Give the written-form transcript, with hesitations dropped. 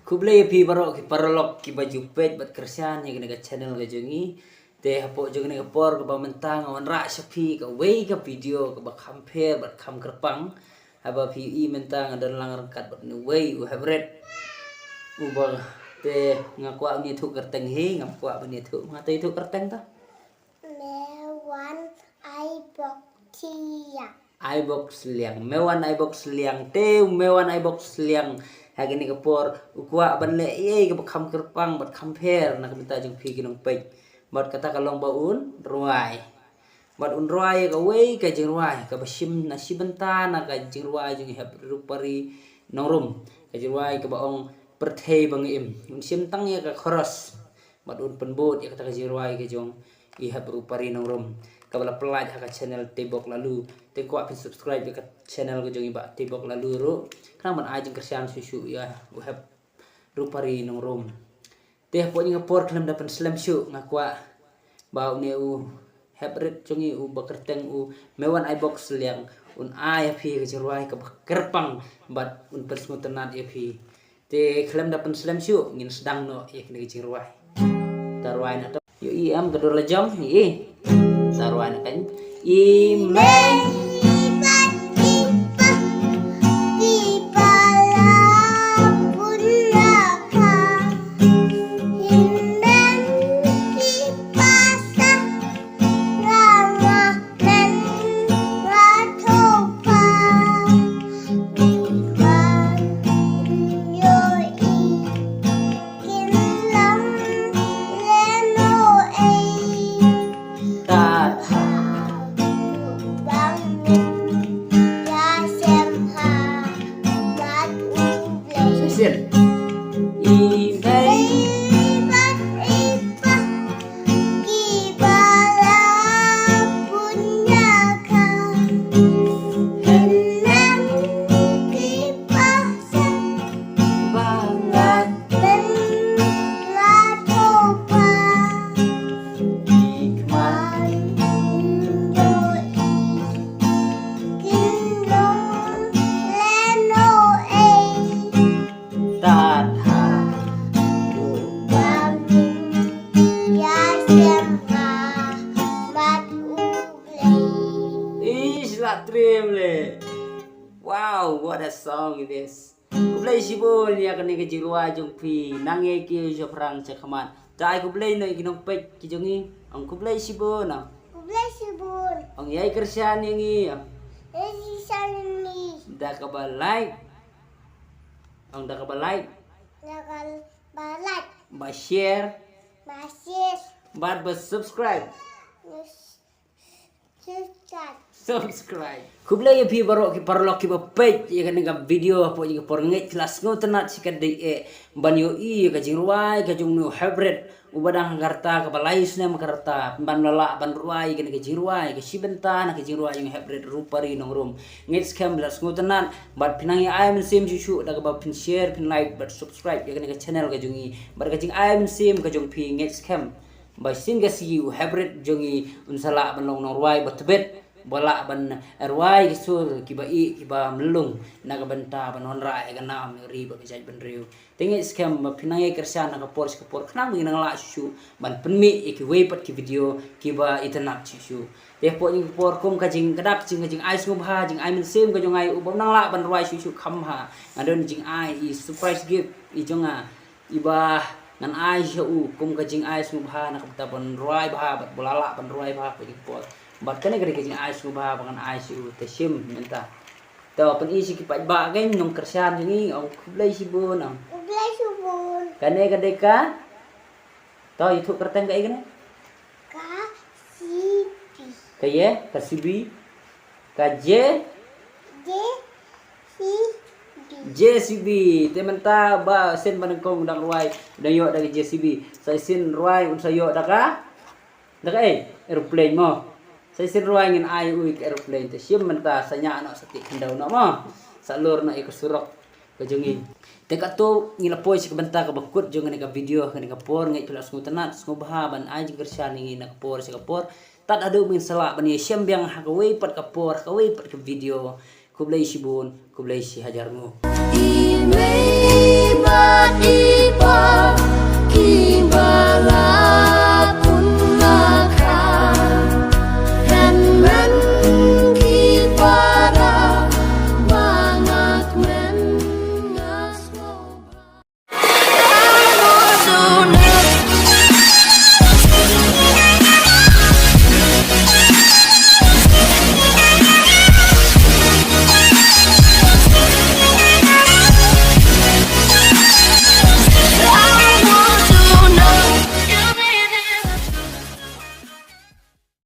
Kublai pi barok ki parolok ki baju pet bat kersian yang kena channel ke jongi teh hapo jongi ke por ke bamentang awan ra sapi ke wei ke video ke ba compare bat kam kerpang haba pi I mentang dan lang rangkat bat ni wei u habret u ba teh ngakwa ni thu kerteng he ngakwa ni thu ngatai thu kerteng ta Mewan iBox siang. iBox liang mewan iBox liang te mewan iBox liang hagini kapor ukwa ban le ye ke bakam kerpang bat compare nak minta jeng pi kinong pei bat kata kalong baun ruai bat un ruai ka wei ka jeng ruai ka basim nasi bentana ka jeng ruai jeng hab rupari norum ka jeng ruai ka baong perthei bang im un sim tang ya ka khoros bat un penbot ya kata ka jeng ruai ka jong I hab rupari norum kabala pelaj ka channel tebok lalu tengko apin subscribe ke channel ko jongi ba tebok lalu ro kan man ajeng kersian susu ya u hab rupari nong rom teh po nyinga por kelam dapan slam shu ngakwa bau ne u hab rit jongi u bakerteng u mewan iBox liang un ai phi ke jerwai ke kerpang bat un persmutenat ya phi te kelam dapan slam shu ngin sedang no ya kene jerwai tarwai na yo I am gedor lejong I tarwai na kan I men wow, what a song it is. Kublai sibol ya kene ke jirwa jong pi nange ki jo prang cakaman. Tai kublai no ikinong pek ki jongi ang kublai sibol na. Kublai sibol. Ang yai kersian yangi. Esi salini. Da ka ba like. Ang da ka ba like. Nakal balat. Ba share. Masih. Ba subscribe. Subscribe. Kublai pi barok ki parlok ki ba page ya kan ngam video apo ji por ngai kelas ngo tenat sikat de banyo I ka jingruai ka jung no hybrid ubadang garta ka balais na makarta ban lala ban ruai kan ka jingruai ka sibenta na ka jingruai yung hybrid rupari nong room ngai scam kelas ngo tenat bat pinangi ayam sim juju da ka ba pin share pin like bat subscribe ya kan ka channel ka jungi bat ka jing ayam sim ka jung pi ngai scam ba sin ga si hybrid jungi unsala ban long nong ruai bat bet bola ban ruai sur kiba I kiba melung naga benta ban honra ga nam ri ba jai ban riu tingi scam ba pinangai kersan naga por khnang ngi nang la su ban penmi ki wei pat ki video kiba itanak su de po ni por kom ka jing kadak jing ais ngum ha jing ai men sem ka jongai u nang la ban ruai su kham ha adon jing ai I surprise gift I jonga iba ngan ai u kom ka jing ais ngum ha nak ta ban ruai ba bat bolala ban ruai ba ko por bat kene gede kejing ais subha bangan ais u tesim minta to pen isi ki pat ba gen nong kersian ni ong kublai sibun ong Kublai sibol. kane gede ka to itu kerteng ka igene Kasibi. kaye kasibi ka je JCB tementa ba sen banengkong dang ruai dayo dari JCB sai sin ruai un sayo daka aeroplane mo saya sin ruai ngin ai ui ke aeroplane te sim menta sanya anak sati kendau na mo salur na ikut surok ke jongi te ka to ngila poi si benta ka bakut jongi ka video ka por ngai tulas ngutenat ngubha ban ai jing kersian ngi na por si ka por tat adu min sala ban ye siam biang ha ka wei pat ka por ka wei pat ka video kublai sibun kublai si hajarmu umat